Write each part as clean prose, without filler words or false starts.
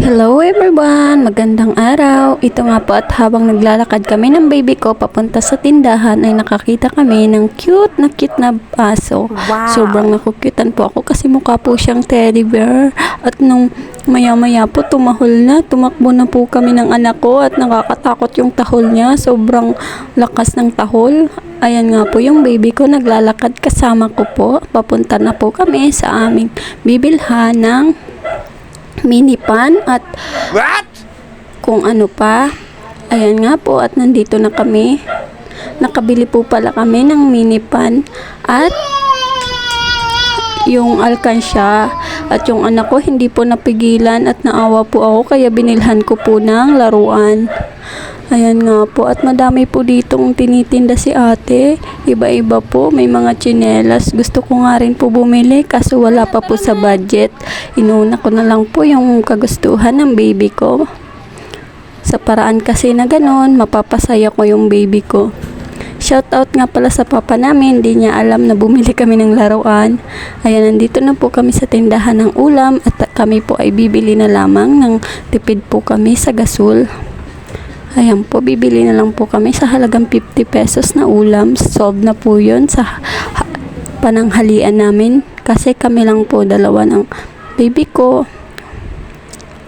Hello everyone! Magandang araw! Ito nga po at habang naglalakad kami ng baby ko papunta sa tindahan ay nakakita kami ng cute na aso. Wow! Sobrang nakukyutan po ako kasi mukha po siyang teddy bear. At nung maya po tumahol na, tumakbo na po kami ng anak ko at nakakatakot yung tahol niya. Sobrang lakas ng tahol. Ayan nga po yung baby ko naglalakad kasama ko po. Papunta na po kami sa aming bibilhan ng mini pan at What? kung ano pa. Ayan nga po at nandito na kami. Nakabili po pala kami ng mini pan at yung alkansya at yung anak ko hindi po napigilan at naawa po ako kaya binilhan ko po ng laruan. Ayan nga po at madami po ditong tinitinda si ate. Iba-iba po, may mga tsinelas. Gusto ko nga rin po bumili kaso wala pa po sa budget. Inuna ko na lang po yung kagustuhan ng baby ko. Sa paraan kasi na ganon, mapapasaya ko yung baby ko. Shoutout nga pala sa papa namin, hindi niya alam na bumili kami ng laruan. Ayan, nandito na po kami sa tindahan ng ulam at kami po ay bibili na lamang ng tipid po kami sa gasol. Ayan po, bibili na lang po kami sa halagang 50 pesos na ulam. Solve na po yun sa pananghalian namin. Kasi kami lang po dalawa ng baby ko.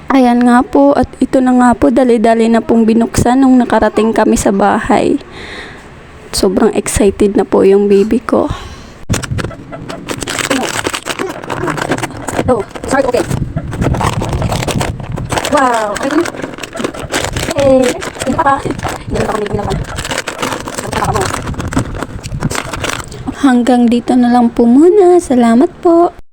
Ayan nga po, at ito na nga po, dali-dali na pong binuksan nung nakarating kami sa bahay. Sobrang excited na po yung baby ko. Oh, sorry, okay. Wow! Hey! Hindi pa. Hindi pa kami naman. Hanggang dito na lang po muna. Salamat po.